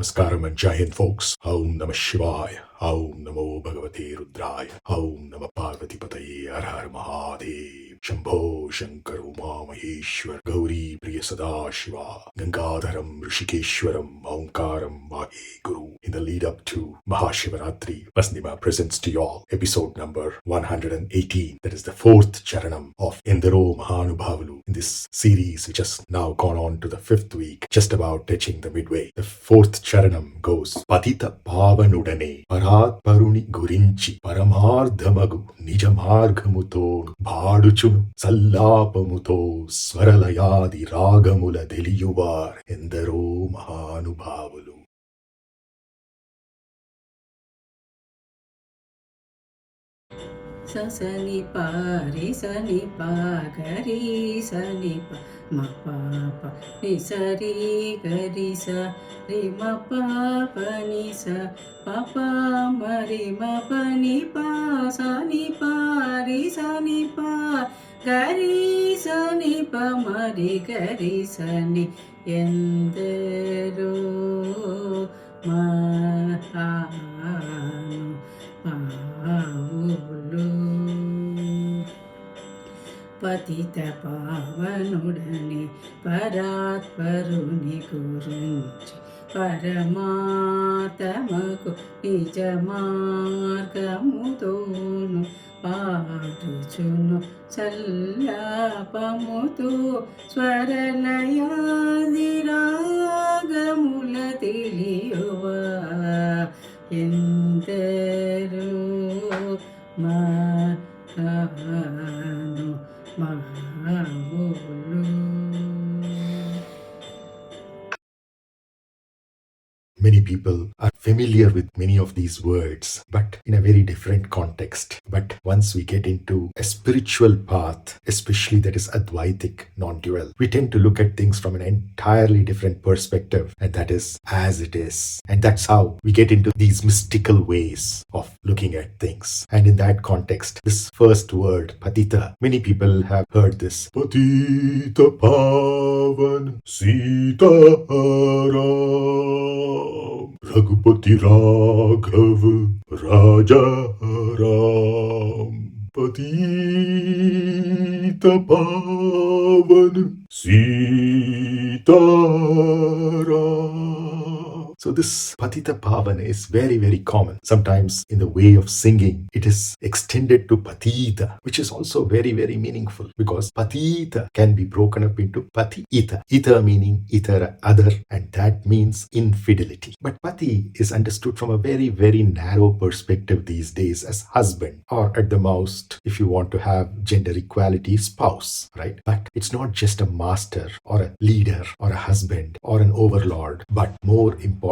Namaskaram and Jai Hind, folks. Aum Namah Shivaya. Aum Namo Bhagavate Rudraya. Aum Namah Parvati Pataye Har Har Mahadev. Shambho Shankar Uma Maheshwar Gauri Priya Sada Shiva Gangadharam Rishikeshwaram Aumkaram Vahe Guru. In the lead up to Mahashivaratri, VasanthiMā presents to you all episode number 118. That is the fourth caraṇam of éndarō mahānubhāvulu in this series, which has now gone on to the fifth week, just about touching the midway. The fourth caraṇam goes patita pāvanuḍané parātparuni guriñci paramārdhamagu nija mārgamutōnu bāḍucunu sallāpamutō svara layādi rāgamula déliyu-vār éndarō mahānubhāvulu. Sa sa ni pa re sa ni pa ga re sa ni pa ma pa pa ni sa re ga re sa re ma pa pa ni sa pa pa ma re ma pa ni pa sa ni pa re sa ni pa ga re sa ni pa ma re ga re sa ni éndarō mahānubhāvulu. Patita pāvanuḍané parātparuni guriñci paramārdhamagu nija mārgamutōnu bāḍucunu sallāpamutō svara layādi rāgamula déliyu-vār éndarō mahānubhāvulu. Many people are familiar with many of these words, but in a very different context. But once we get into a spiritual path, especially that is advaitik, non-dual, we tend to look at things from an entirely different perspective, and that is as it is. And that's how we get into these mystical ways of looking at things. And in that context, this first word, patita, many people have heard this. Patita pavan sitaram Raghupati Raghav Raja Ram Patita Pavan Sitaram. So this patita pavan is very, very common. Sometimes in the way of singing, it is extended to patita, which is also very, very meaningful, because patita can be broken up into pati, ita. Ita meaning itara, other, and that means infidelity. But pati is understood from a very, very narrow perspective these days as husband, or at the most, if you want to have gender equality, spouse, right? But it's not just a master or a leader or a husband or an overlord, but more importantly,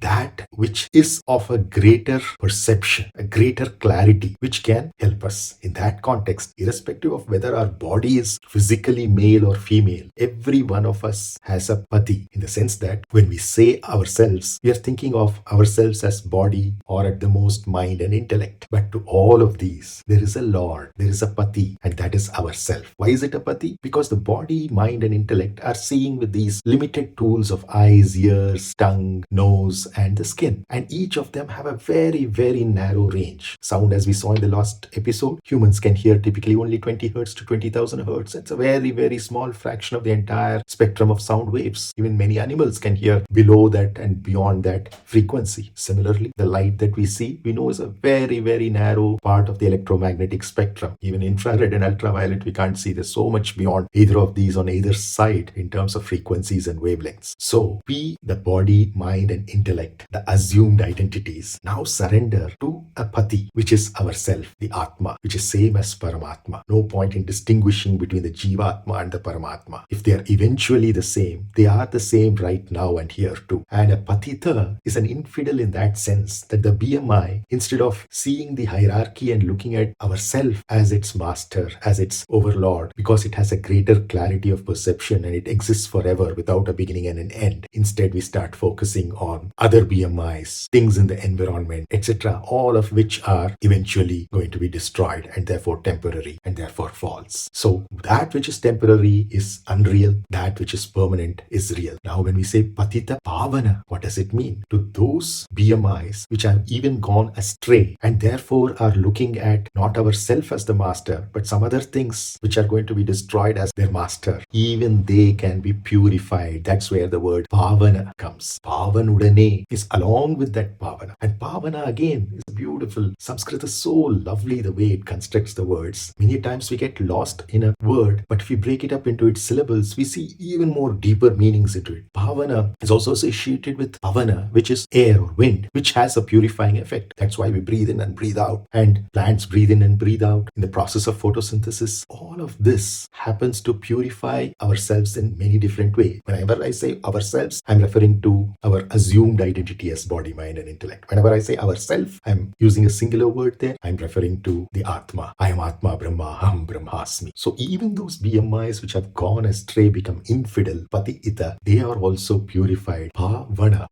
that which is of a greater perception, a greater clarity, which can help us in that context, irrespective of whether our body is physically male or female. Every one of us has a pati, in the sense that when we say ourselves, we are thinking of ourselves as body or at the most mind and intellect. But to all of these, there is a Lord, there is a pati, and that is ourself. Why is it a pati? Because the body, mind, and intellect are seeing with these limited tools of eyes, ears, tongue, nose, and the skin. And each of them have a very, very narrow range. Sound, as we saw in the last episode, humans can hear typically only 20 hertz to 20,000 hertz. It's a very, very small fraction of the entire spectrum of sound waves. Even many animals can hear below that and beyond that frequency. Similarly, the light that we see, we know is a very, very narrow part of the electromagnetic spectrum. Even infrared and ultraviolet, we can't see. There's so much beyond either of these on either side in terms of frequencies and wavelengths. So we, the body, mind, and intellect, the assumed identities, now surrender to a pati, which is ourself, the atma, which is same as paramatma. No point in distinguishing between the jivatma and the paramatma. If they are eventually the same, they are the same right now and here too. And a patita is an infidel in that sense, that the BMI, instead of seeing the hierarchy and looking at ourself as its master, as its overlord, because it has a greater clarity of perception and it exists forever without a beginning and an end, instead we start focusing focusing on other BMIs, things in the environment, etc., all of which are eventually going to be destroyed and therefore temporary and therefore false. So that which is temporary is unreal, that which is permanent is real. Now when we say patita pāvana, what does it mean? To those BMIs which have even gone astray and therefore are looking at not ourself as the master, but some other things which are going to be destroyed as their master, even they can be purified. That's where the word pāvana comes. Pāvanuḍané is along with that pāvana. And pāvana again is beautiful. Sanskrit is so lovely the way it constructs the words. Many times we get lost in a word, but if we break it up into its syllables, we see even more deeper meanings into it. Pāvana is also associated with pavana, which is air or wind, which has a purifying effect. That's why we breathe in and breathe out, and plants breathe in and breathe out. In the process of photosynthesis, all of this happens to purify ourselves in many different ways. Whenever I say ourselves, I'm referring to our assumed identity as body, mind, and intellect. Whenever I say ourself, I'm using a singular word there. I'm referring to the Atma. I am Atma Brahma, Aham Brahmasmi. So even those BMIs which have gone astray, become infidel, patita, they are also purified. Pāvana,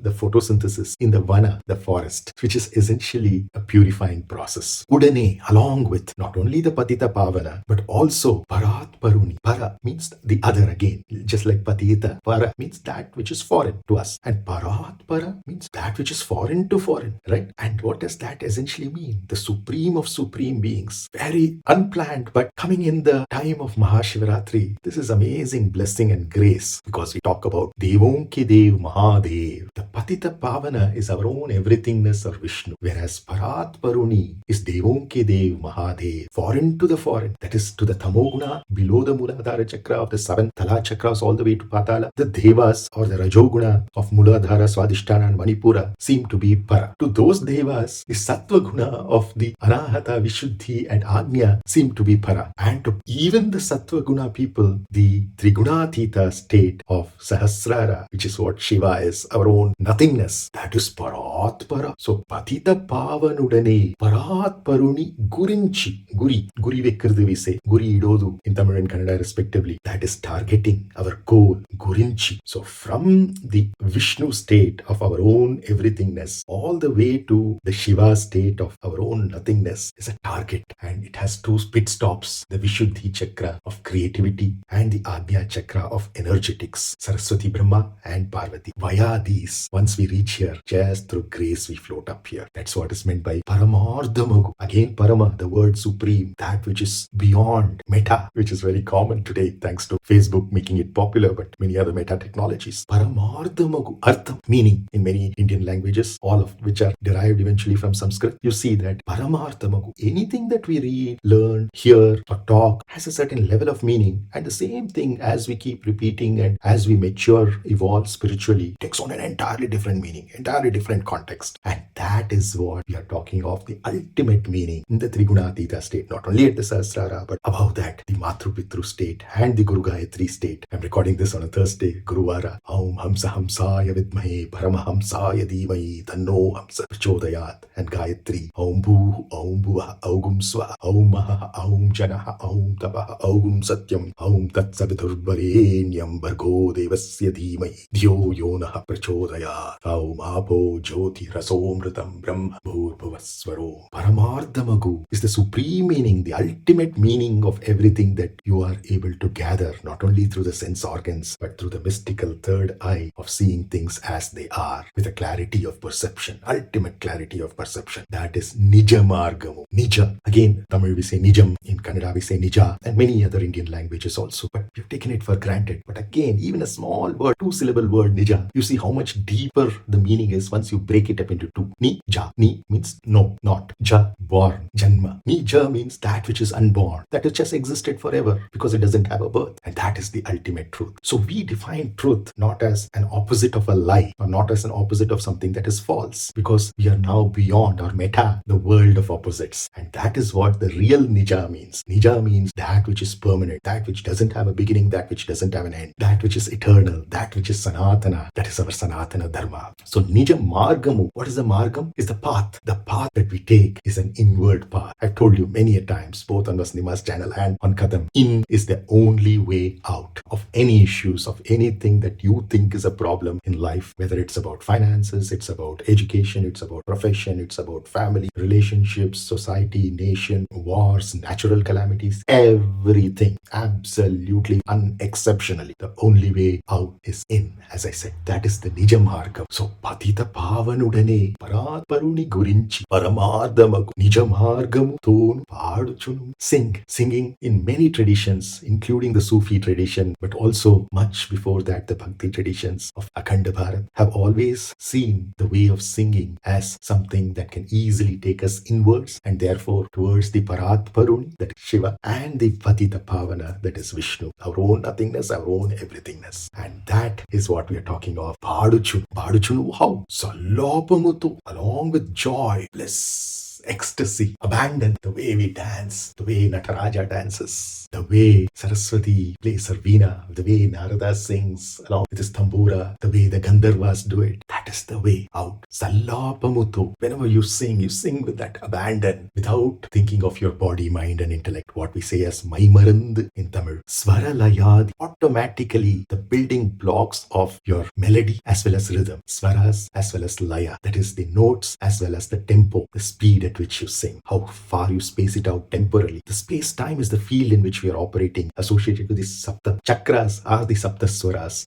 the photosynthesis in the vana, the forest, which is essentially a purifying process. Udane, along with not only the patita pāvana, but also parātparuni. Para means the other again, just like patita. Para means that which is foreign to us, and parātpara means that which is foreign to foreign, right? And what does that essentially mean? The supreme of supreme beings, very unplanned, but coming in the time of Mahashivaratri. This is amazing blessing and grace, because we talk about Dev Mahadev. The patita pāvana is our own everythingness or Vishnu, whereas parātparuni is Dev Mahadev, foreign to the foreign, that is to the tamoguna, below the Muladhara chakra of the 7 Tala chakras all the way to Patala. The Devas or the Rajoguna of Muladhara, Swadhisthana and Manipura seem to be para. To those Devas, the Sattva guna of the Anahata, Vishuddhi and Agnya seem to be para. And to even the Sattva guna people, the Trigunatita state of Sahasrara, which is what Shiva is, our own nothingness, that is parātpara. So patita pāvanuḍané, parātparuni, guriñci. Guri vekkirudhu we say, guri idodu in Tamil and Kannada respectively. That is targeting our goal, guriñci. So from the Vishnu state of our own everythingness all the way to the Shiva state of our own nothingness is a target, and it has 2 pit stops: the Vishuddhi chakra of creativity and the Agnya chakra of energetics, Saraswati Brahma and Parvati. Via these, once we reach here, just through grace we float up here. That's what is meant by paramārdhamagu. Again, parama, the word supreme, that which is beyond. Meta, which is very common today thanks to Facebook making it popular, but many other meta technologies. Paramārdhamagu, artham, meaning in many Indian languages, all of which are derived eventually from Sanskrit. You see that paramārdhamagu, anything that we read, learn, hear or talk has a certain level of meaning, and the same thing as we keep repeating and as we mature, evolve spiritually, takes on an entirely different meaning, entirely different context. And that is what we are talking of, the ultimate meaning in the Trigunatita state, not only at the Sahasrara, but above that, the Matru-Pitru state and the Guru Gayatri state. I'm recording this on a Thursday, Guruvara. Aum Hamsa Hamsaya Vidmahe Paramahamsaya Dhīmahi Tanno Hamsa Prachodayat. And Gayatri, Aum Bhu, Aum Bhuva, Augum Swa, Aum Maha, Aum Janaha, Aum Tapaha, Augum Satyam, Aum Tat Saviturvarenyam Bhargo Devasya Dhīmahi Dhyo Yonaha Prachodayat. Aum Apo Jyoti Rasomritam Brahma Bhurbhuvasvaro. Paramārdhamagu is the supreme meaning, the ultimate meaning of everything that you are able to gather, not only through the sense organs, but through the mystical third eye of seeing things as they are, with a clarity of perception, ultimate clarity of perception. That is nija mārgamu. Nija. Again, Tamil we say nijam, in Kannada we say nija, and many other Indian languages also. But we've taken it for granted. But again, even a small word, 2-syllable word nija, you see how much deeper the meaning is once you break it up into 2. Nija. Ni means no, not. Ja, born, janma. Nija means that which is unborn, that which has existed forever because it doesn't have a birth. And that is the ultimate truth. So we define truth not as an opposite of a lie, or not as an opposite of something that is false, because we are now beyond, or meta, the world of opposites. And that is what the real nija means. Nija means that which is permanent, that which doesn't have a beginning, that which doesn't have an end, that which is eternal, that which is sanatana, that is our sanatana dharma. So nija margamu, what is the margam? Is the path, The path that we take is an inward path. I've told you many a times, both on VasanthiMā's channel and on Kadam. In is the only way out of any issues, of anything that you think is a problem in life, whether it's about finances, it's about education, it's about profession, it's about family, relationships, society, nation, wars, natural calamities, everything, absolutely, unexceptionally. The only way out is in, as I said. That is the nija mārgam. So, patita pāvanuḍané, parātparuni guriñci, paramārdhamagu, nija mārgamutōnu, bāḍucunu. Singing in many traditions, including the Sufi tradition, but also much before that, the Bhakti traditions of Akhanda Bharat have always seen the way of singing as something that can easily take us inwards and therefore towards the parātparuni, that is Shiva, and the patita pāvana, that is Vishnu, our own nothingness, our own everythingness. And that is what we are talking of. Bāḍucunu. Bāḍucunu, how? Sallāpamutō, along with joy, bliss, ecstasy, abandon, the way we dance, the way Nataraja dances, the way Saraswati plays her veena, the way Narada sings along with his tambura, the way the Gandharvas do it. That is the way out. Sallāpamutō. Whenever you sing with that abandon, without thinking of your body, mind and intellect. What we say as maimarand in Tamil. Svara, layādi. Automatically the building blocks of your melody as well as rhythm. Swaras as well as laya. That is the notes as well as the tempo, the speed at which you sing, how far you space it out temporally. The space-time is the field in which we are operating, associated with the sapta chakras are the sapta swaras.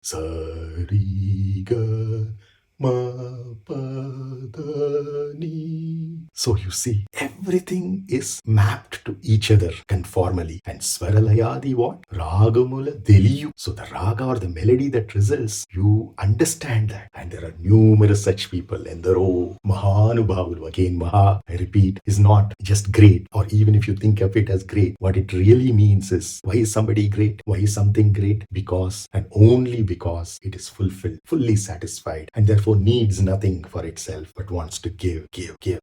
So you see, everything is mapped to each other conformally. And svara, layādi, what? Rāgamula, déliyu. So the raga or the melody that results, you understand that. And there are numerous such people. éndarō, mahānubhāvulu. Again, maha, I repeat, is not just great, or even if you think of it as great, what it really means is, why is somebody great? Why is something great? Because and only because it is fulfilled, fully satisfied, and therefore needs nothing for itself, but wants to give.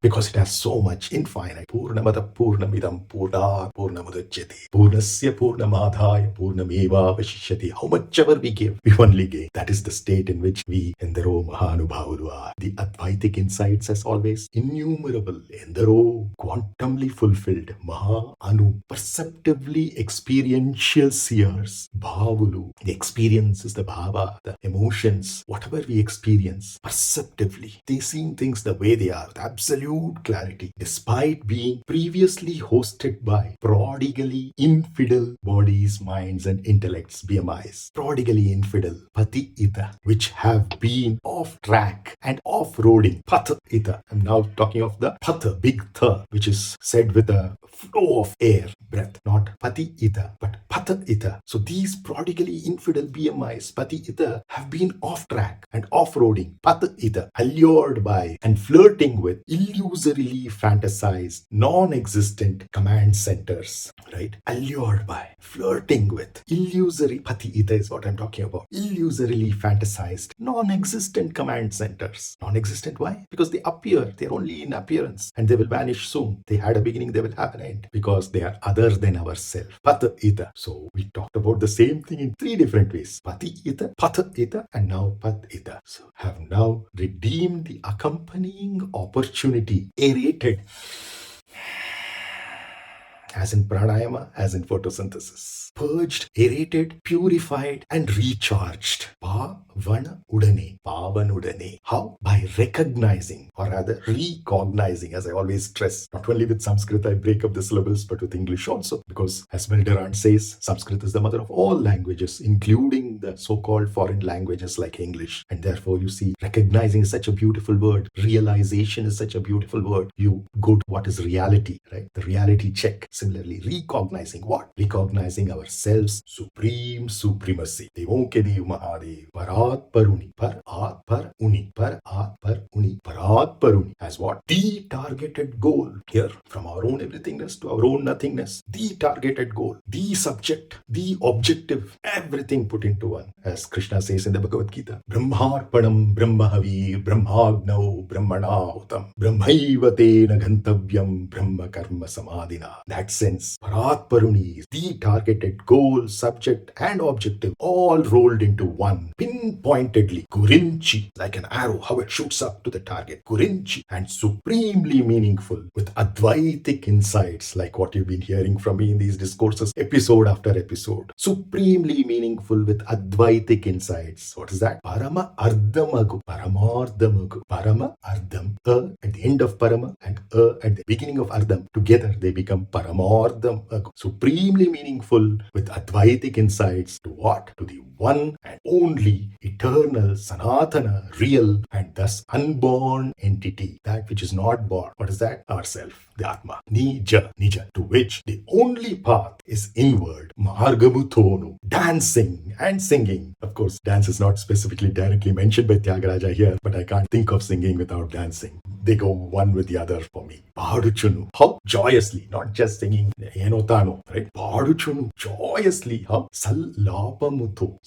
Because it has so much infinite. Purnamada purnamidam purnāt purnamudachyate. Purnasya purnamadhāya purnamevāvashishyate. How much ever we give, we only gain. That is the state in which we, éndarō, mahānubhāvulu, are. The advaitik insights, as always, innumerable. éndarō, quantumly fulfilled. Mahānu, perceptively experiential seers. Bāvulu, the experience is the bhava, the emotions, whatever we experience, perceptively. They see things the way they are, with absolute clarity, despite being previously hosted by prodigally-infidel bodies, minds, and intellects, BMIs. Prodigally-infidel, patita, which have been off track and off-roading. Patita. I'm now talking of the patha, big tha, which is said with a flow of air, breath, not patita, but patita. So these prodigally infidel BMIs, patita, have been off track and off-roading, patita, allured by and flirting with illusorily fantasized, non-existent command centers, right? Allured by, flirting with, illusory, patita is what I'm talking about, illusorily fantasized, non-existent command centers. Non-existent, why? Because they appear, they're only in appearance, and they will vanish soon. They had a beginning, they will have an end, because they are other than ourselves. Patita. So we talked about the same thing in three different ways. Patita, patita, and now patita. So have now redeemed the accompanying opportunity, aerated, as in pranayama, as in photosynthesis, purged, aerated, purified, and recharged. Pāvanuḍané. How? By recognizing, or rather recognizing, as I always stress, not only with Sanskrit I break up the syllables, but with English also, because as Milderant says, Sanskrit is the mother of all languages, including the so-called foreign languages like English. And therefore, you see, recognizing is such a beautiful word. Realization is such a beautiful word. You go to what is reality, right? The reality check. Similarly, recognizing what? Recognizing ourselves, supreme supremacy. Parātparuni, parātparuni, as what? The targeted goal. Here, from our own everythingness to our own nothingness, the targeted goal, the subject, the objective, everything put into one. As Krishna says in the Bhagavad Gita, Brahmarpanam Brahmahavir Brahmāgnau Brahmanāhutam Brahmaivate Nagantavyam Brahma Karma Samadhina. That sense, Parātparuni is the targeted goal, subject, and objective, all rolled into one. pinpointedly, guriñci, like an arrow, how it shoots up to the target, guriñci, and supremely meaningful with advaitik insights, like what you've been hearing from me in these discourses, episode after episode. Supremely meaningful with advaitik insights. What is that? Paramārdhamagu, paramārdhamagu, parama, ardham, at the end of parama and at the beginning of ardham. Together they become paramārdhamagu. Supremely meaningful with advaitik insights to what? To the one and only eternal, sanatana, real, and thus unborn entity, that which is not born. What is that? Ourself, the Atma, nija, to which the only path is inward, mārgamutōnu, dancing and singing. Of course, dance is not specifically directly mentioned by Tyagaraja here, but I can't think of singing without dancing. They go one with the other for me. Bāḍucunu, how joyously, not just singing E118, right? Bāḍucunu, joyously, how? Sallāpamutō,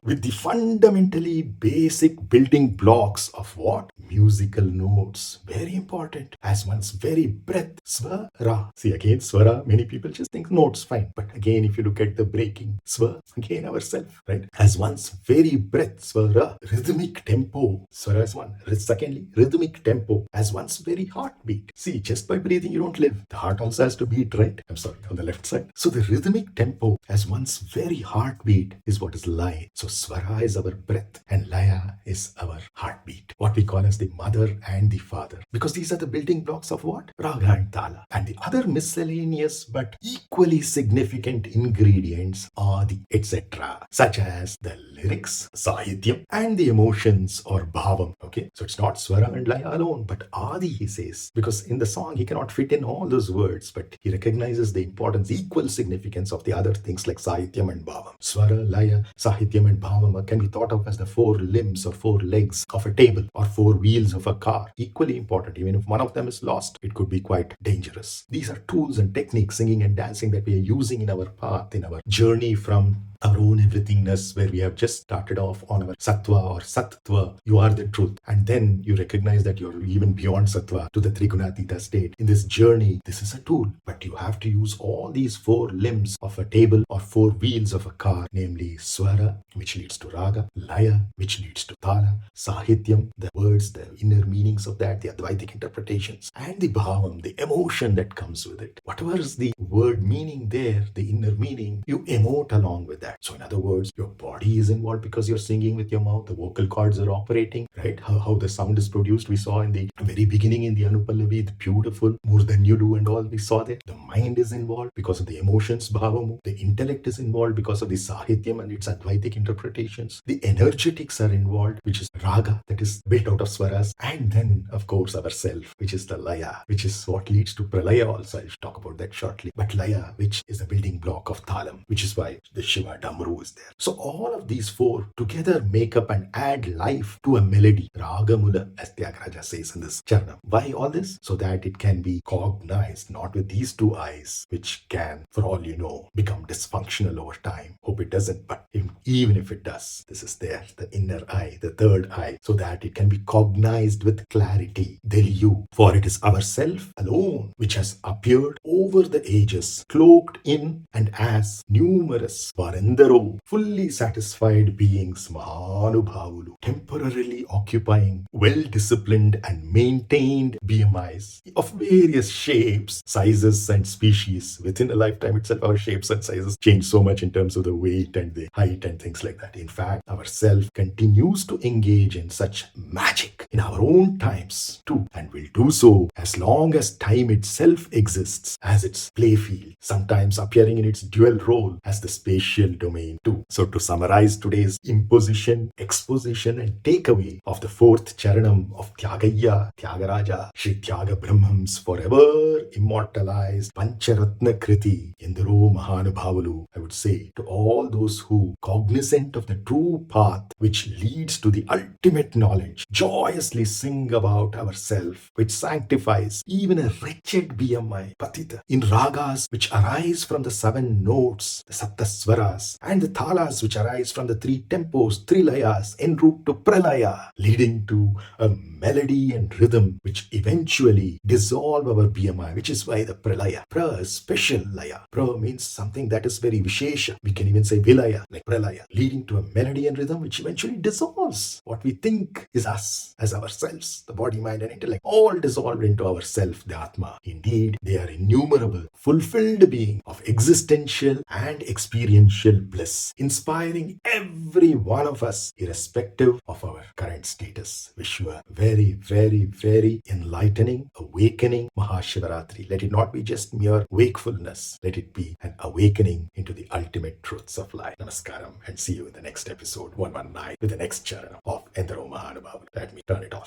with the fundamentally basic building blocks of what? Musical notes. Very important. As one's very breath, svara. See, again, svara, many people just think notes, fine. But again, if you look at the breaking, svara, again, ourselves, right? As one's very breath, svara, rhythmic tempo. Svara is one. Secondly, rhythmic tempo, as one's very heartbeat. See, just by breathing, you don't live. The heart also has to beat, right? I'm sorry, on the left side. So the rhythmic tempo, as one's very heartbeat, is what is lay. So svara is our breath and laya is our heartbeat. What we call as the mother and the father. Because these are the building blocks of what? Raga and tala. And the other miscellaneous but equally significant ingredients are the etc. Such as the lyrics, sahityam, and the emotions or bhavam. Okay, so it's not swara and laya alone, but adi, he says, because in the song he cannot fit in all those words, but he recognizes the importance, equal significance of the other things like sahityam and bhavam. Swara, laya, sahityam, and bhavam can be thought of as the four limbs or four legs of a table or four wheels of a car. Equally important. Even if one of them is lost, it could be quite dangerous. These are tools and techniques, singing and dancing, that we are using in our path, in our journey from our own everythingness, where we have just started off on our sattva or sattva, you are the truth, and then you recognize that you're even beyond sattva to the trigunatita state. In this journey, this is a tool, but you have to use all these four limbs of a table or four wheels of a car, namely swara, which leads to raga, laya, which leads to tala, sahityam, the words, the inner meanings of that, the advaitik interpretations, and the bhavam, the emotion that comes with it. Whatever is the word meaning there, the inner meaning, you emote along with that. So in other words, your body is involved because you're singing with your mouth, the vocal cords are operating, right? How the sound is produced, we saw in the very beginning in the Anupallavi, the beautiful, more than you do and all, we saw that. The mind is involved because of the emotions, bhavamu. The intellect is involved because of the sahityam and its advaitik interpretations. The energetics are involved, which is raga, that is built out of swaras. And then, of course, our self, which is the laya, which is what leads to pralaya also. I'll talk about that shortly. But laya, which is the building block of thalam, which is why the Shiva Damru is there. So all of these four together make up and add life to a melody, rāgamula, as Tyagaraja says in this charanam. Why all this? So that it can be cognized, not with these two eyes, which can, for all you know, become dysfunctional over time. Hope it doesn't, but even if it does, this is there, the inner eye, the third eye, so that it can be cognized with clarity. Déliyu, for it is ourself alone which has appeared over the ages, cloaked in and as numerous éndarō, fully satisfied beings, mahānubhāvulu, temporarily occupying well-disciplined and maintained BMIs of various shapes, sizes, and species. Within a lifetime itself, our shapes and sizes change so much in terms of the weight and the height and things like that. In fact, our self continues to engage in such magic in our own times too, and will do so as long as time itself exists as its playfield, sometimes appearing in its dual role as the spatial domain too. So to summarize today's imposition, exposition, and takeaway of the fourth charanam of Tyagaraja, Sri Tyaga Brahmam's forever immortalized Pancharatna Kriti, éndarō mahānubhāvulu, I would say to all those who, cognizant of the true path which leads to the ultimate knowledge, joyously sing about ourself, which sanctifies even a wretched BMI, patita, in ragas which arise from the seven notes, the saptasvaras, talas, and the talas which arise from the three tempos, three layas, en route to pralaya, leading to a melody and rhythm which eventually dissolve our BMI, which is why the pralaya. Pra is special laya. Pra means something that is very vishesha. We can even say vilaya, like pralaya, leading to a melody and rhythm which eventually dissolves what we think is us as ourselves, the body, mind, and intellect, all dissolved into ourself, the Atma. Indeed, they are innumerable, fulfilled being of existential and experiential bliss, inspiring every one of us, irrespective of our current status. Wish you a very, very, very enlightening, awakening Mahashivaratri. Let it not be just mere wakefulness. Let it be an awakening into the ultimate truths of life. Namaskaram, and see you in the next episode 119 with the next charanam of éndarō mahānubhāvulu. Let me turn it off.